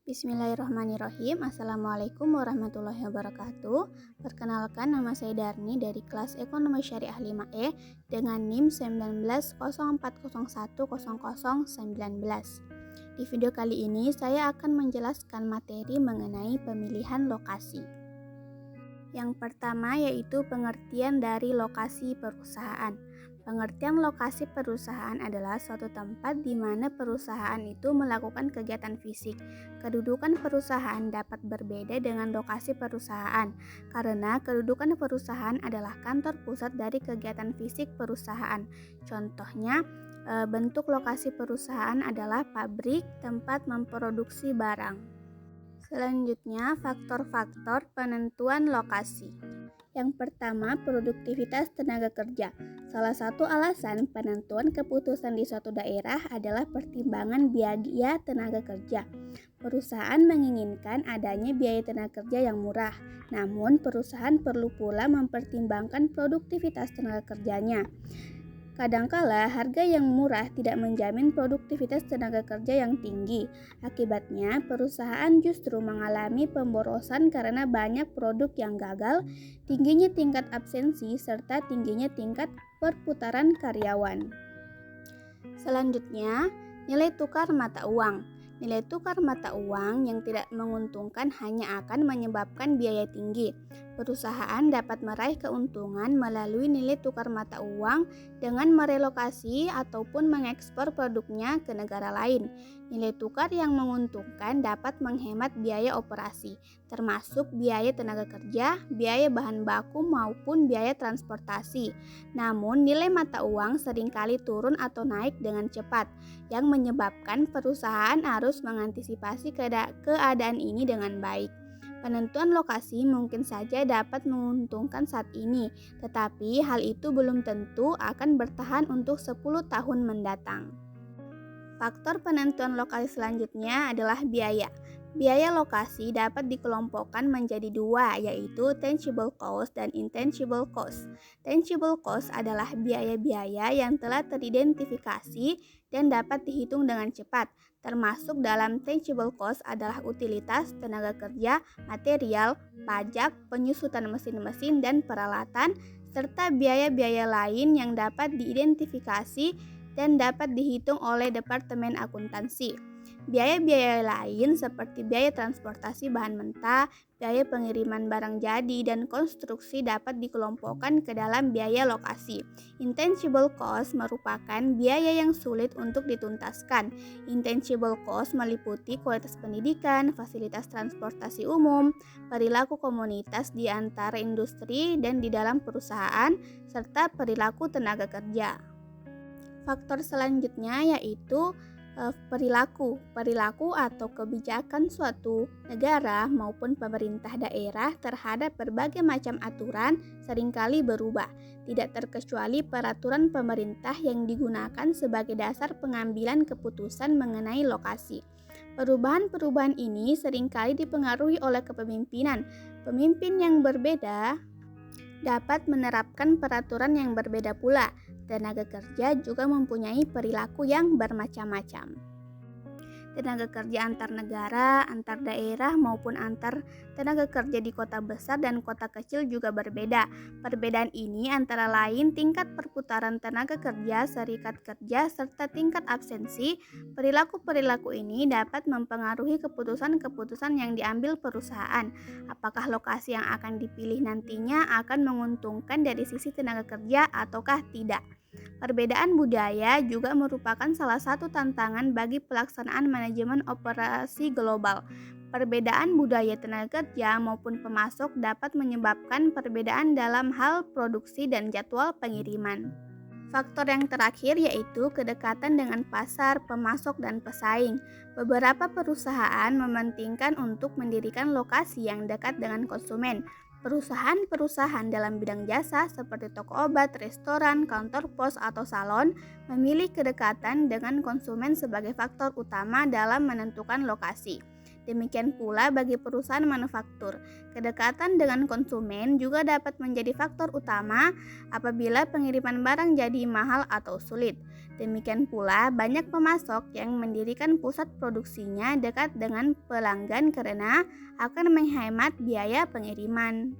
Bismillahirrahmanirrahim. Assalamualaikum warahmatullahi wabarakatuh. Perkenalkan, nama saya Darni dari kelas Ekonomi Syariah 5E dengan NIM 1904010019. Di video kali ini saya akan menjelaskan materi mengenai pemilihan lokasi. Yang pertama yaitu pengertian dari lokasi perusahaan. Pengertian lokasi perusahaan adalah suatu tempat di mana perusahaan itu melakukan kegiatan fisik. Kedudukan perusahaan dapat berbeda dengan lokasi perusahaan, karena kedudukan perusahaan adalah kantor pusat dari kegiatan fisik perusahaan. Contohnya, bentuk lokasi perusahaan adalah pabrik, tempat memproduksi barang. Selanjutnya, faktor-faktor penentuan lokasi. Yang pertama, produktivitas tenaga kerja. Salah satu alasan penentuan keputusan di suatu daerah adalah pertimbangan biaya tenaga kerja. Perusahaan menginginkan adanya biaya tenaga kerja yang murah, namun perusahaan perlu pula mempertimbangkan produktivitas tenaga kerjanya. Kadangkala harga yang murah tidak menjamin produktivitas tenaga kerja yang tinggi. Akibatnya, perusahaan justru mengalami pemborosan karena banyak produk yang gagal, tingginya tingkat absensi, serta tingginya tingkat perputaran karyawan. Selanjutnya, nilai tukar mata uang. Nilai tukar mata uang yang tidak menguntungkan hanya akan menyebabkan biaya tinggi. Perusahaan dapat meraih keuntungan melalui nilai tukar mata uang dengan merelokasi ataupun mengekspor produknya ke negara lain. Nilai tukar yang menguntungkan dapat menghemat biaya operasi, termasuk biaya tenaga kerja, biaya bahan baku maupun biaya transportasi. Namun, nilai mata uang seringkali turun atau naik dengan cepat, yang menyebabkan perusahaan harus mengantisipasi keadaan ini dengan baik. Penentuan lokasi mungkin saja dapat menguntungkan saat ini, tetapi hal itu belum tentu akan bertahan untuk 10 tahun mendatang. Faktor penentuan lokasi selanjutnya adalah biaya. Biaya lokasi dapat dikelompokkan menjadi dua, yaitu tangible cost dan intangible cost. Tangible cost adalah biaya-biaya yang telah teridentifikasi dan dapat dihitung dengan cepat. Termasuk dalam tangible cost adalah utilitas, tenaga kerja, material, pajak, penyusutan mesin-mesin dan peralatan, serta biaya-biaya lain yang dapat diidentifikasi dan dapat dihitung oleh Departemen Akuntansi. Biaya-biaya lain seperti biaya transportasi bahan mentah, biaya pengiriman barang jadi, dan konstruksi dapat dikelompokkan ke dalam biaya lokasi. Intangible cost merupakan biaya yang sulit untuk dituntaskan. Intangible cost meliputi kualitas pendidikan, fasilitas transportasi umum, perilaku komunitas di antara industri dan di dalam perusahaan, serta perilaku tenaga kerja. Faktor selanjutnya yaitu perilaku atau kebijakan suatu negara maupun pemerintah daerah terhadap berbagai macam aturan seringkali berubah, tidak terkecuali peraturan pemerintah yang digunakan sebagai dasar pengambilan keputusan mengenai lokasi. Perubahan-perubahan ini seringkali dipengaruhi oleh kepemimpinan. Pemimpin yang berbeda dapat menerapkan peraturan yang berbeda pula. Tenaga kerja juga mempunyai perilaku yang bermacam-macam. Tenaga kerja antar negara, antar daerah maupun antar tenaga kerja di kota besar dan kota kecil juga berbeda. Perbedaan ini antara lain tingkat perputaran tenaga kerja, serikat kerja, serta tingkat absensi. Perilaku-perilaku ini dapat mempengaruhi keputusan-keputusan yang diambil perusahaan. Apakah lokasi yang akan dipilih nantinya akan menguntungkan dari sisi tenaga kerja ataukah tidak? Perbedaan budaya juga merupakan salah satu tantangan bagi pelaksanaan manajemen operasi global. Perbedaan budaya tenaga kerja maupun pemasok dapat menyebabkan perbedaan dalam hal produksi dan jadwal pengiriman. Faktor yang terakhir yaitu kedekatan dengan pasar, pemasok, dan pesaing. Beberapa perusahaan mementingkan untuk mendirikan lokasi yang dekat dengan konsumen. Perusahaan-perusahaan dalam bidang jasa seperti toko obat, restoran, kantor pos, atau salon memilih kedekatan dengan konsumen sebagai faktor utama dalam menentukan lokasi. Demikian pula bagi perusahaan manufaktur. Kedekatan dengan konsumen juga dapat menjadi faktor utama apabila pengiriman barang jadi mahal atau sulit. Demikian pula banyak pemasok yang mendirikan pusat produksinya dekat dengan pelanggan karena akan menghemat biaya pengiriman.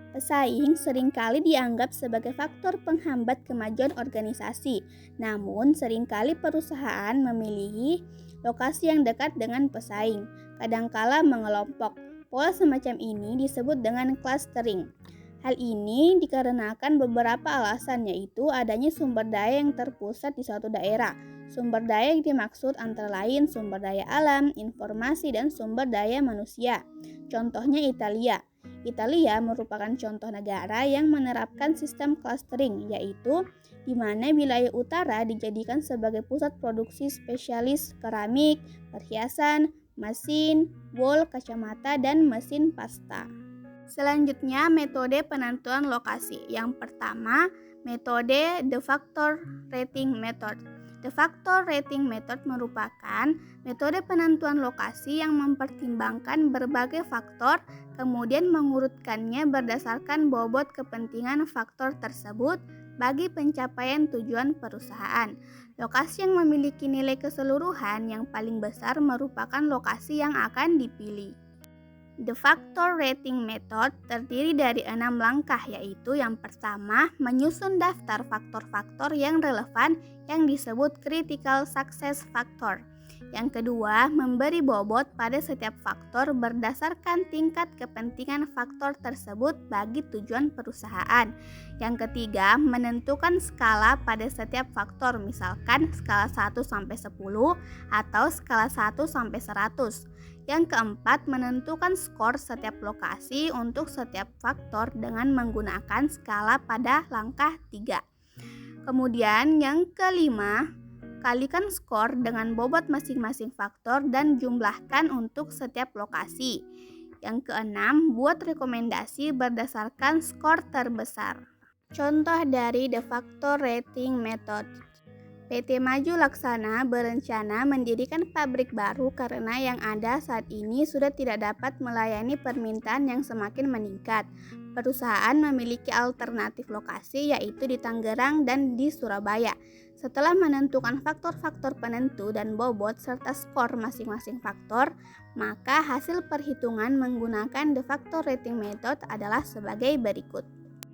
Pesaing seringkali dianggap sebagai faktor penghambat kemajuan organisasi. Namun, seringkali perusahaan memilih lokasi yang dekat dengan pesaing, kadangkala mengelompok. Pola semacam ini disebut dengan clustering. Hal ini dikarenakan beberapa alasan, yaitu adanya sumber daya yang terpusat di suatu daerah. Sumber daya yang dimaksud antara lain sumber daya alam, informasi, dan sumber daya manusia. Contohnya Italia. Italia merupakan contoh negara yang menerapkan sistem clustering, yaitu di mana wilayah utara dijadikan sebagai pusat produksi spesialis keramik, perhiasan, mesin, wool, kacamata, dan mesin pasta. Selanjutnya, metode penentuan lokasi. Yang pertama, metode The Factor Rating Method. The Factor Rating Method merupakan metode penentuan lokasi yang mempertimbangkan berbagai faktor, kemudian mengurutkannya berdasarkan bobot kepentingan faktor tersebut bagi pencapaian tujuan perusahaan. Lokasi yang memiliki nilai keseluruhan yang paling besar merupakan lokasi yang akan dipilih. The Factor Rating Method terdiri dari 6 langkah, yaitu yang pertama, menyusun daftar faktor-faktor yang relevan yang disebut Critical Success Factor. Yang kedua, memberi bobot pada setiap faktor berdasarkan tingkat kepentingan faktor tersebut bagi tujuan perusahaan. Yang ketiga, menentukan skala pada setiap faktor, misalkan skala 1-10 atau skala 1-100. Yang keempat, menentukan skor setiap lokasi untuk setiap faktor dengan menggunakan skala pada langkah 3. Kemudian yang kelima, kalikan skor dengan bobot masing-masing faktor dan jumlahkan untuk setiap lokasi. Yang keenam, buat rekomendasi berdasarkan skor terbesar. Contoh dari The Factor Rating Method. PT Maju Laksana berencana mendirikan pabrik baru karena yang ada saat ini sudah tidak dapat melayani permintaan yang semakin meningkat. Perusahaan memiliki alternatif lokasi, yaitu di Tangerang dan di Surabaya. Setelah menentukan faktor-faktor penentu dan bobot serta skor masing-masing faktor, maka hasil perhitungan menggunakan The Factor Rating Method adalah sebagai berikut.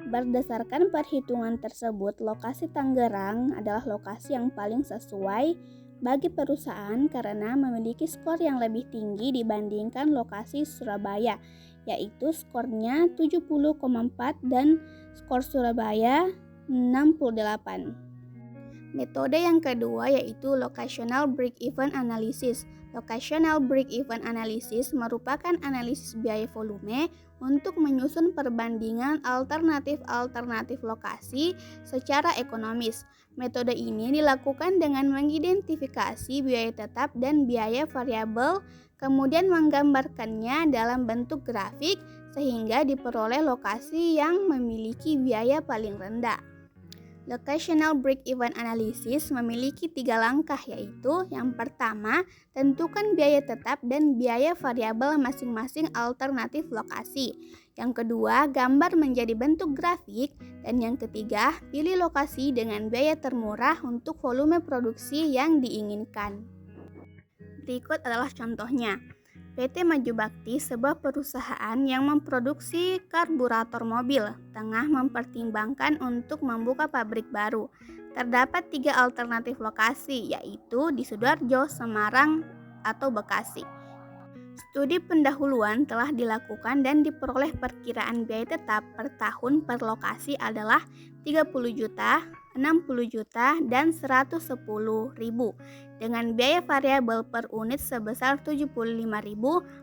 Berdasarkan perhitungan tersebut, lokasi Tangerang adalah lokasi yang paling sesuai bagi perusahaan karena memiliki skor yang lebih tinggi dibandingkan lokasi Surabaya, yaitu skornya 70,4 dan skor Surabaya 68. Metode yang kedua yaitu Locational Break-Even Analysis. Locational Break-Even Analysis merupakan analisis biaya volume untuk menyusun perbandingan alternatif-alternatif lokasi secara ekonomis. Metode ini dilakukan dengan mengidentifikasi biaya tetap dan biaya variabel, kemudian menggambarkannya dalam bentuk grafik sehingga diperoleh lokasi yang memiliki biaya paling rendah. Locational Break-Even Analysis memiliki 3 langkah, yaitu yang pertama, tentukan biaya tetap dan biaya variabel masing-masing alternatif lokasi. Yang kedua, gambar menjadi bentuk grafik. Dan yang ketiga, pilih lokasi dengan biaya termurah untuk volume produksi yang diinginkan. Berikut adalah contohnya. PT Maju Bakti, sebuah perusahaan yang memproduksi karburator mobil, tengah mempertimbangkan untuk membuka pabrik baru. Terdapat 3 alternatif lokasi, yaitu di Sidoarjo, Semarang, atau Bekasi. Studi pendahuluan telah dilakukan dan diperoleh perkiraan biaya tetap per tahun per lokasi adalah 30 juta, 60 juta, dan 110.000 dengan biaya variabel per unit sebesar 75.000,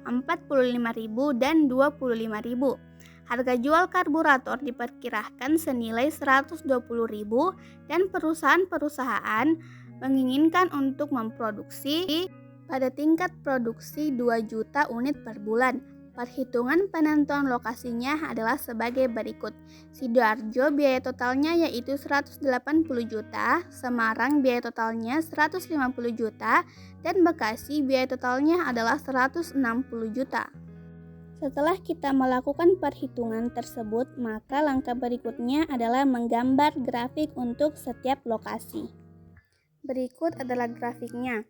45.000, dan 25.000. Harga jual karburator diperkirakan senilai 120.000 dan perusahaan-perusahaan menginginkan untuk memproduksi pada tingkat produksi 2 juta unit per bulan. Perhitungan penentuan lokasinya adalah sebagai berikut. Sidoarjo biaya totalnya yaitu 180 juta, Semarang biaya totalnya 150 juta, dan Bekasi biaya totalnya adalah 160 juta. Setelah kita melakukan perhitungan tersebut, maka langkah berikutnya adalah menggambar grafik untuk setiap lokasi. Berikut adalah grafiknya.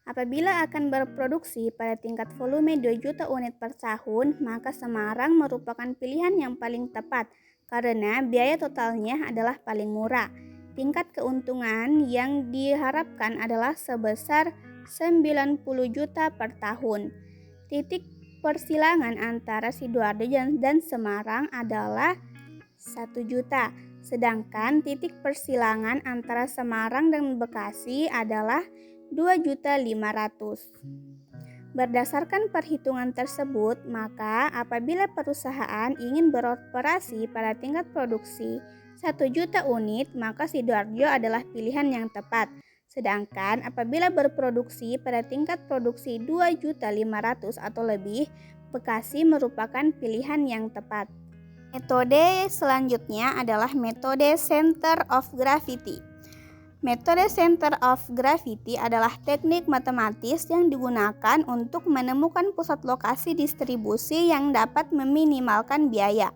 Apabila akan berproduksi pada tingkat volume 2 juta unit per tahun, maka Semarang merupakan pilihan yang paling tepat karena biaya totalnya adalah paling murah. Tingkat keuntungan yang diharapkan adalah sebesar 90 juta per tahun. Titik persilangan antara Sidoarjo dan Semarang adalah 1 juta. Sedangkan titik persilangan antara Semarang dan Bekasi adalah 2.500.000. Berdasarkan perhitungan tersebut, maka apabila perusahaan ingin beroperasi pada tingkat produksi 1 juta unit, maka Sidoarjo adalah pilihan yang tepat. Sedangkan apabila berproduksi pada tingkat produksi 2.500.000 atau lebih, Bekasi merupakan pilihan yang tepat. Metode selanjutnya adalah metode center of gravity. Metode center of gravity adalah teknik matematis yang digunakan untuk menemukan pusat lokasi distribusi yang dapat meminimalkan biaya.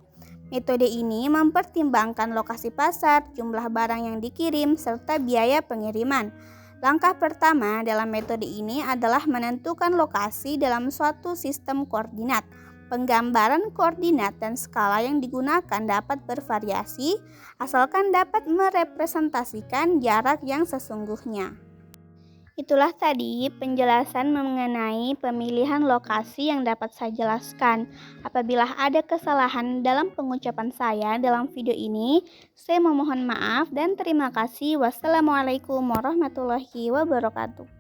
Metode ini mempertimbangkan lokasi pasar, jumlah barang yang dikirim, serta biaya pengiriman. Langkah pertama dalam metode ini adalah menentukan lokasi dalam suatu sistem koordinat. Penggambaran koordinat dan skala yang digunakan dapat bervariasi, asalkan dapat merepresentasikan jarak yang sesungguhnya. Itulah tadi penjelasan mengenai pemilihan lokasi yang dapat saya jelaskan. Apabila ada kesalahan dalam pengucapan saya dalam video ini, saya memohon maaf dan terima kasih. Wassalamualaikum warahmatullahi wabarakatuh.